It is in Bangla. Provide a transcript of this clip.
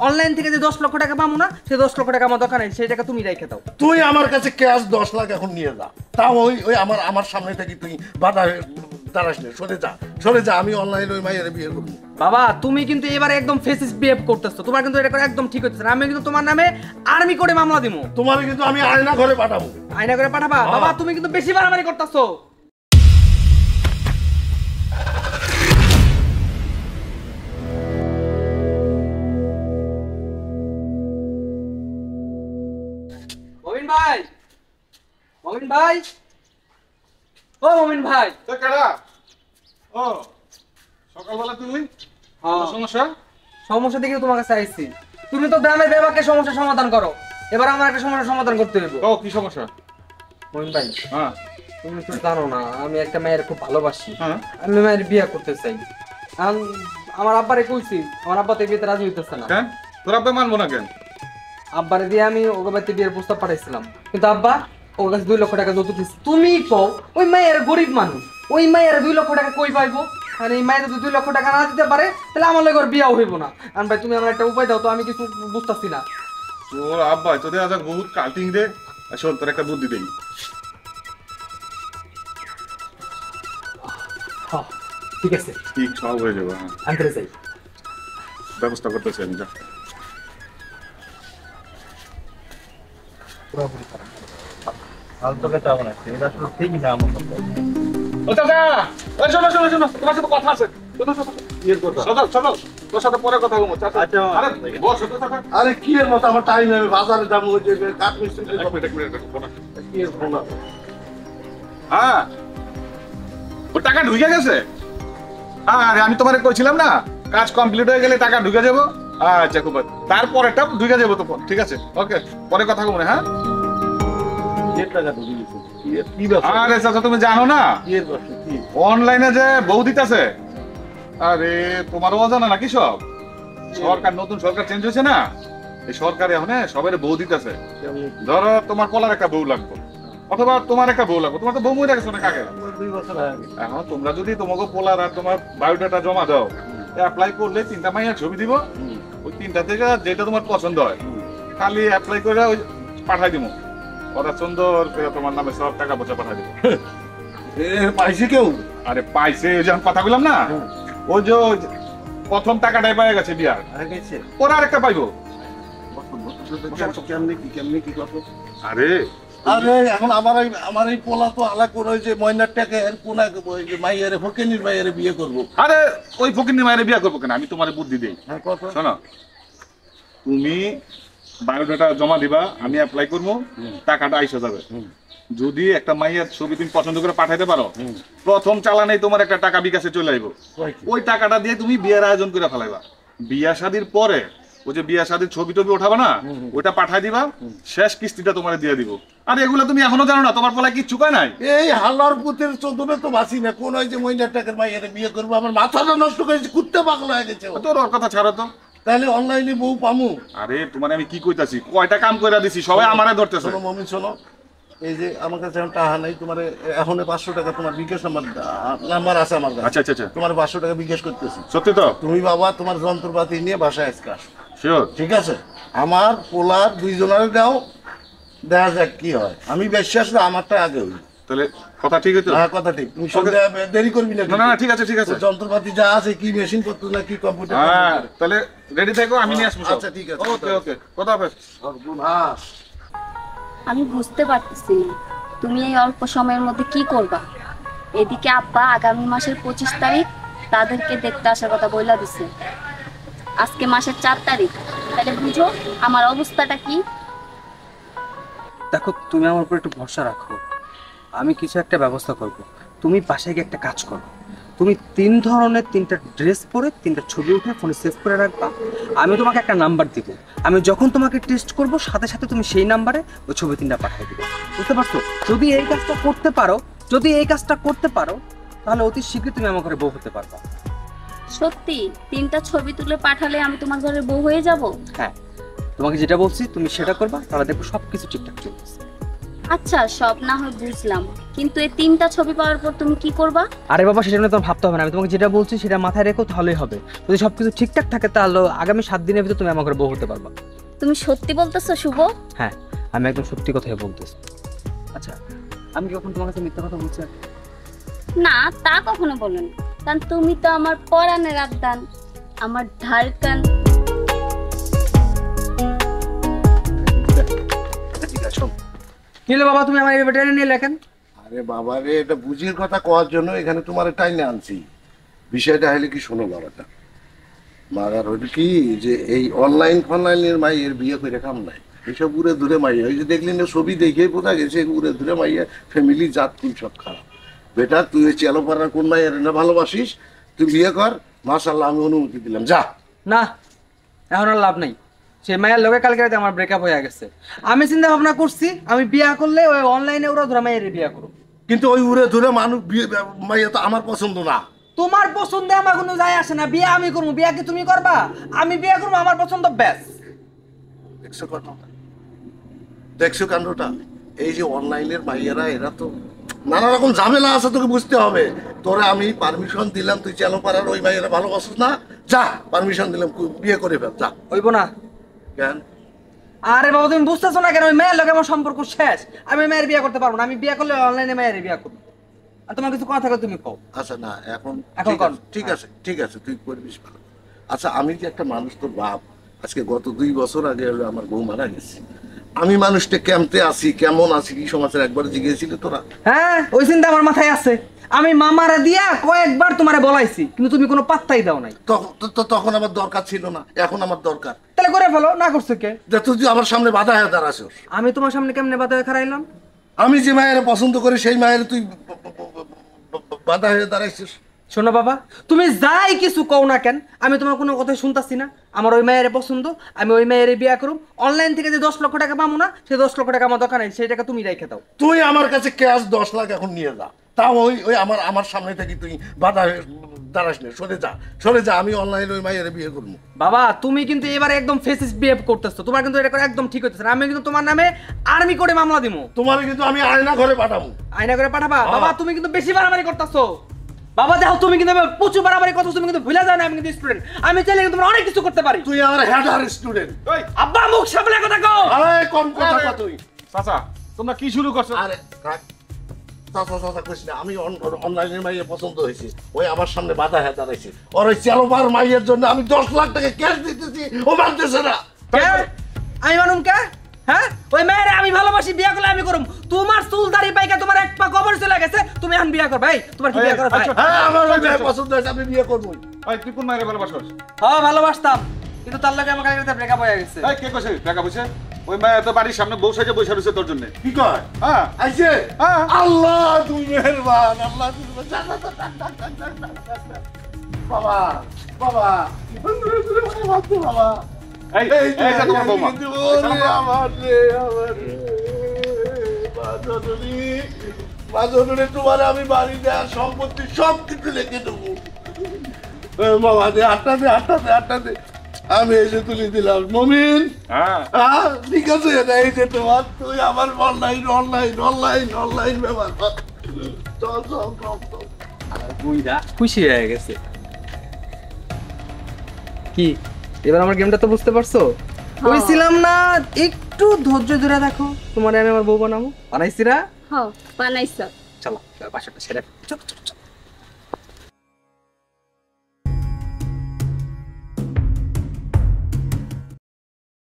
অনলাইন থেকে যে 10 লক্ষ টাকা পাবো না, সেই 10 লক্ষ টাকা আমার দরকার নেই, সেই টাকা তুমি রেখে দাও। তুই আমার কাছে ক্যাশ 10 লাখ এখন নিয়ে যা, তাও ওই আমার সামনে থেকে তুই বাধা দাঁড়াস না, সরে যা, আমি অনলাইনে ওই মাইয়ের বিয়ে করবো। বাবা তুমি কিন্তু এবারে একদম ফেসিস বিহেভ করতেছো, তোমার কিন্তু এটা করে একদম ঠিক হচ্ছে না। আমি কিন্তু তোমার নামে আর্মি করে মামলা দিব। তোমার কিন্তু আমি আয়না ঘরে পাঠাবো। আয়না করে পাঠাবা? বাবা তুমি কিন্তু বেশি বাড়াবাড়ি করতেছো। মমিন ভাই, মমিন ভাই, ও মমিন ভাই। তো কেডা? ও সকালবেলা তুমি? হ্যাঁ। সমস্যা? সমস্যা দেখে তোমার কাছে আইছি। তুমি তো গ্রামের বেবাকে সমস্যার সমাধান করো, এবার আমার একটা সমস্যার সমাধান করতে হবে। ও কি সমস্যা? মমিন ভাই, হ্যাঁ তুমি তো জানো না আমি একটা মেয়ের খুব ভালোবাসি। হ্যাঁ। আমি মেয়ের বিয়ে করতে চাই। আমার আব্বারে কইছি, আমার আব্বা তো বিয়েতে রাজি হইতেছে না। কেন? তোর আব্বা মানবো না কেন? আব্বারে দিয়ে আমি ওকে বাড়িতে বিয়ের প্রস্তাব পাঠাইছিলাম, কিন্তু আব্বা ওর কাছে 2 লক্ষ টাকা যৌতুক দিচ্ছে। তুমি কও ওই মেয়ের গরিব মানুষ, ওই মেয়ের 2 লক্ষ টাকা কই পাইবো? আর এই মেয়ের যদি 2 লক্ষ টাকা না দিতে পারে তাহলে আমার লগে ওর বিয়াও হইব না। আর ভাই তুমি আমার একটা উপায় দাও তো, আমি কিছু বুঝতাছি না। তোর আব্বা তোদের আজ বহুত কাটিং রে। শোন তোর একটা বুদ্ধি দেই। হ্যাঁ ঠিক আছে, ঠিক সব হয়ে যাবে। হ্যাঁ আনতে চাই, ব্যবস্থা করতেছি আমি। যা ও চাচা, ওই শোনো শোনো শোনো, তোমার সাথে কথা আছে। শোনো শোনো, কি কথা? শোনো শোনো, তোর সাথে পরে কথা বলবো। চাচা আচ্ছা। আরে বস তো চাচা। আরে কি এর মতো আমার টাইম নেই, বাজারে যাবো, ওই যে কাঠ মিস্ত্রি এক মিনিট শোনো। কি এর ফোন? হ্যাঁ ও টাকা ঢুকে গেছে। আরে আমি তোমারে কইছিলাম না কাজ কমপ্লিট হয়ে গেলে টাকা ঢুকে যাবো। আচ্ছা খুব ভালো, তারপরেটা ঢুকে যাবো তো। ঠিক আছে ওকে, পরে কথা বলবো। হ্যাঁ আরে চাচা তুমি জানো না অনলাইনে যে বউ দিতেছে? আরে তোমারও অজানা নাকি সব? সরকার, নতুন সরকার চেঞ্জ হয়েছে না, এই সরকারে এখন সবাই বউ দিতেছে। ধরো তোমার কলার একটা বউ লাগবে, অথবা তোমার একটা বউ লাগবে। তোমার তো বউ মরে গেছে অনেক আগে। 2 বছর আগে। এখন তোমরা যদি তোমাকে পোলার আর তোমার বায়োডাটা জমা দাও, অ্যাপ্লাই করলে 3টা মাইয়ার ছবি দিব। ওই 3টা থেকে যেটা তোমার পছন্দ হয় খালি অ্যাপ্লাই করে ওই পাঠাই দিব। ওরা সুন্দর করে তোমার নামে সব টাকা পয়সা পাঠাই দিব। পাইছে কেউ? আরে পাইছে, ওই যখন কথা বললাম না, ওই যে প্রথম টাকাটাই পাই গেছে বিয়ার, ওরা আরেকটা পাইবো। কেমনি কি করবো? আরে আরে এখন আমার এই পোলা তো আলাদা করে ওই যে ময়নার টাকা এর কোনা ওই যে মাইয়ারে ফকিনির মাইয়ারে বিয়ে করবো। আরে ওই ফকিন্নি মায়ের বিয়া করবো কেন? আমি তোমার বুদ্ধি দিই। হ্যাঁ কত? শোনো, তুমি বায়োডাটা জমা দিবা, আমি অ্যাপ্লাই করবো, টাকাটা আইসা যাবে। যদি একটা মাইয়ার ছবি তুমি পছন্দ করে পাঠাইতে পারো, প্রথম চালানেই তোমার একটা টাকা বিকাশে চলে আইবো। ওই টাকাটা দিয়ে তুমি বিয়ের আয়োজন করে ফেলাইবা। বিয়া শাদির পরে ওই যে বিয়া শাদির ছবি টবি ওঠাবা না, ওইটা পাঠাই দিবা, শেষ কিস্তিটা তোমার দিয়ে দিব। আর এগুলো তুমি এখনো জানো না? তোমার পলায় কিচ্ছু কয় নাই? এই হাল্লার পুতের চোদনে তো বাঁচি না, কোন ওই যে ময়নার টাকার মাইয়ারে বিয়ে করবো? আমার মাথাটা নষ্ট করেছে, কুত্তে পাগল হয়ে গেছে। তোর ওর কথা ছাড়ো তো। তাহলে অনলাইনে বউ পামু? আরে তোমার আমি কি কইতাছি, কয়টা কাম কইরা দিছি, সবাই আমারে ধরতেছে। শোনো মমিন, শোনো, এই যে আমার কাছে এখন টাকা নাই, তোমার এখন 500 টাকা তোমার বিকাশ নাম্বার আছে আমার কাছে। আচ্ছা আচ্ছা আচ্ছা, তোমার 500 টাকা বিকাশ করতেছি। সত্যি তো? তুমি বাবা তোমার যন্ত্রপাতি নিয়ে বাসায় আজকে আসো। শিওর? ঠিক আছে, আমার পোলার 2 জনের দাও, দেখা যাক কি হয়। আমি বেশি আসলে আমারটা আগে হই। তাহলে কথা ঠিক আছে? হ্যাঁ কথা ঠিক। তুমি সন্ধ্যা দেরি করবি না? না না ঠিক আছে ঠিক আছে। যন্ত্রপাতি যা আছে, কি মেশিন পত্র না কি কম্পিউটার? হ্যাঁ তাহলে রেডি থাকো, আমি নিয়ে আসবো। আচ্ছা ঠিক আছে। ওকে ওকে, কথা হবে। আমি বুঝতে পারতেছি না তুমি এই অল্প সময়ের মধ্যে কি করবা। এদিকে আব্বা আগামী মাসের 25 তারিখ তাদেরকে দেখতে আসার কথা বইলা দিছে। আজকে মাসের 4 তারিখ, তাহলে বুঝো আমার অবস্থাটা কি। দেখো তুমি আমার উপর একটু ভরসা রাখো, আমি কিছু একটা ব্যবস্থা করব। তুমি বাসায় গিয়ে একটা কাজ করো, তুমি 3 ধরনের 3টা ড্রেস পরে 3টা ছবি উঠে ফোনে সেভ করে রাখবা। আমি তোমাকে একটা নাম্বার দিব, আমি যখন তোমাকে টেস্ট করব সাথে সাথে তুমি সেই নাম্বারে ওই ছবি 3টা পাঠিয়ে দিবে। বুঝতে পারছো? যদি এই কাজটা করতে পারো তাহলে অতি শীঘ্রই তুমি আমার ঘরে বউ হতে পারবা। সত্যি 3টা ছবি তুলে পাঠালে আমি তোমার ঘরে বউ হয়ে যাব? হ্যাঁ, তোমাকে যেটা বলছি তুমি সেটা করবা, তাহলে দেখো সবকিছু ঠিকঠাক চলছে। আচ্ছা সব না হয় বুঝলাম, কিন্তু এই 3টা ছবি পাওয়ার পর তুমি কি করবা? আরে বাবা, সেটা নিয়ে তোমার ভাবতে হবে না। আমি তোমাকে যেটা বলছি সেটা মাথায় রেখো, তাহলেই হবে। যদি সবকিছু ঠিকঠাক থাকে তাহলে আগামী 7 দিনের ভিতর তুমি আমার ঘরে বউ হতে পারবা। তুমি সত্যি বলতেছো শুভ? হ্যাঁ, আমি একদম সত্যি কথাই বলতেছি। আচ্ছা, আমি কি কখন তোমার কাছে মিথ্যা কথা বলছি? না, তা কখনো বলেন, কারণ তুমি তো আমার পরাণের আবদান, আমার ধারকান। কি হলো বাবা, তুমি আমার এই ব্যাটারি নিয়ে লেখেন? আরে বাবা রে, এটা বুঝির কথা কওয়ার জন্য এখানে তোমার টাইনে আনছি। বিষয়টা হলে কি শোনো বাবাটা, মাগার হইল কি যে এই অনলাইন ফনলাইনের মাইয়ের বিয়ে করে কাম নাই। এইসব উড়ে ধরে মাইয়া, ওই যে দেখলি না ছবি দেখে বোঝা গেছে উড়ে ধরে মাইয়া, ফ্যামিলি জাত কুল সব খারাপ। বেটা তুই ওই চেলোপাড়ার কোন মাইয়ের না ভালোবাসিস, তুই বিয়ে কর, মাশাল্লাহ আমি অনুমতি দিলাম, যা। না, এখন আর লাভ নাই। সে মায়ের লোকে কালকে রাতে আমার ব্রেকআপ হয়ে গেছে। আমি চিন্তা ভাবনা করছি আমি বিয়া করলে ওই অনলাইনে ওরা ধরা মায়ের বিয়া করো। কিন্তু ওই উড়ে ধরে মানুষ বিয়ে মাইয়া তো আমার পছন্দ না। তোমার পছন্দে আমার কোনো যায় আসে না। বিয়া আমি করবো, বিয়া কি তুমি করবা? আমি বিয়া করবো, আমার পছন্দ ব্যাস। দেখছো কথাটা, দেখছো কাণ্ডটা? এই যে অনলাইনের মাইয়েরা, এরা তো নানা রকম ঝামেলা আছে, তোকে বুঝতে হবে। তোরা আমি পারমিশন দিলাম, তুই চেলো পাড়ার ওই মাইয়েরা ভালোবাসিস না, যা পারমিশন দিলাম, বিয়ে করে ফেল, যা। হইব না। কেন? আরে বাবা, তুমি বুঝতেছো না কেন? ওই মেয়ের লোকে আমার সম্পর্ক শেষ। আমি ওই মেয়ের বিয়া করতে পারবো না। আমি বিয়া করলে অনলাইনে মেয়ের বিয়া করবো। আর তোমার কিছু কথা থাকলে তুমি কও। আচ্ছা না, এখন এখন ঠিক কর। আছে, ঠিক আছে, ঠিক আছে, তুই করবিস ভালো। আচ্ছা, আমি যে একটা মানুষ, তোর বাপ, আজকে গত 2 বছর আগে হলো আমার বউ মারা গেছে। আমি মানুষটা কেমতে আছি, কেমন আছি, কি সমাজের একবার জিজ্ঞেসিলি তোরা? হ্যাঁ, ওই চিন্তা আমার মাথায় আছে। আমি মামারা দিয়া কয়েকবার তোমারে বলাইছি, কিন্তু তুমি কোনো পাত্তাই দাও নাই। তখন আমার দরকার ছিল না, এখন আমার দরকার। তাহলে করে ফেলো, না করছো কে? যে তুই আমার সামনে বাধা হয়ে দাঁড়াছিস। আমি তোমার সামনে কেমনে বাধা হয়ে খারাইলাম? আমি যে মায়ের পছন্দ করি সেই মায়ের তুই বাধা হয়ে দাঁড়াইছিস। শোনো বাবা, তুমি যাই কিছু কও না কেন, আমি তোমার কোনো কথা শুনতাছি না। আমার ওই মেয়ের পছন্দ, আমি ওই মেয়ের বিয়া করব। অনলাইন থেকে যে 10 লক্ষ টাকা পাবো না, সেই 10 লক্ষ টাকা আমার দরকার নাই। সেই টাকা তুমি রেখে দাও। তুই আমার কাছে ক্যাশ 10 লাখ এখন নিয়ে যা, তাও ওই ওই আমার সামনে থেকে তুই বাধা হয়ে দাঁড়াস না, সরে যা, সরে যা। আমি অনলাইনে ওই মায়ের বিয়ে করবো। বাবা, তুমি কিন্তু এবারে একদম ফেসিস বিহেভ করতেছো। তোমার কিন্তু এটা করে একদম ঠিক হইতেছে না। আমি কিন্তু তোমার নামে আর্মি করে মামলা দিমু। তোমার কিন্তু আমি আয়না ঘরে পাঠাবো। আয়না করে পাঠাবা? বাবা, তুমি কিন্তু বেশি বাড়াবাড়ি করতেছো। বাবা দেখো, তুমি কিন্তু প্রচুর বাড়াবাড়ি করতেছো। তুমি কিন্তু ভুলে যাও না আমি কিন্তু স্টুডেন্ট। আমি চাইলে কিন্তু তোমার অনেক কিছু করতে পারি। তুই আমার হেডার স্টুডেন্ট। ওই আব্বা, মুখ সামলে কথা কও। আরে কম কথা কও তুই। চাচা, তোমরা কি শুরু করছো? আরে চাচা কইস না, আমি অনলাইনের মাইয়ে পছন্দ হয়েছে, ওই আমার সামনে বাধা হয়ে দাঁড়াইছে। ওর ওই চেলোবার মাইয়ের জন্য আমি 10 লাখ টাকা ক্যাশ দিতেছি, ও মানতেছে না। কে? আমি মানুম কে? হ্যাঁ, ওই মেয়েরে আমি ভালোবাসি, বিয়া করলে আমি করুম। তোমার চুল দাড়ি পাইকা তোমার এক পা কবর চলে গেছে, তুমি এখন বিয়া কর। ভাই, তোমার কি বিয়া কর? ভাই, হ্যাঁ, আমার ওই মেয়ে পছন্দ হয়েছে, আমি বিয়ে করবোই। ওই তুই কোন মায়ের ভালোবাসোস? হ্যাঁ, ভালোবাসতাম, কিন্তু তার লাগে আমার কাছে ব্রেকআপ হয়ে গেছে। এই কে কইছে টাকা পয়সা? ওই মায়া তো বাড়ির সামনে বউ সাজে বসে রয়েছে তোর জন্য। কি কয়? হ্যাঁ আইছে? হ্যাঁ। আল্লাহ তুমি মেহেরবান, আল্লাহ তুমি বাবা, বাবা, বাবা, এই এই যে তোমার বৌমা। তোমার আমি বাড়ি দেওয়ার সম্পত্তি সব কিছু লিখে দেবো। বাবা দে, আটটা দে, আটটা দে, আটটা দে। আমি এসে তুলে দিলাম। মমিন, হ্যাঁ ঠিক আছে, এই যে তোমার, তুই আমার অনলাইন অনলাইন অনলাইন অনলাইন ব্যবহার কর। চল চল চল চল। বুইরা খুশি হয়ে গেছে। কি এবার আমার গেমটা তো বুঝতে পারছো? কইছিলাম না একটু ধৈর্য ধরে দেখো, তোমারে আমি আমার বউ বানাবো। বানাইছি না? হ্যাঁ, বানাইছো। চলো বাসাটা সেরে চলো চলো চলো।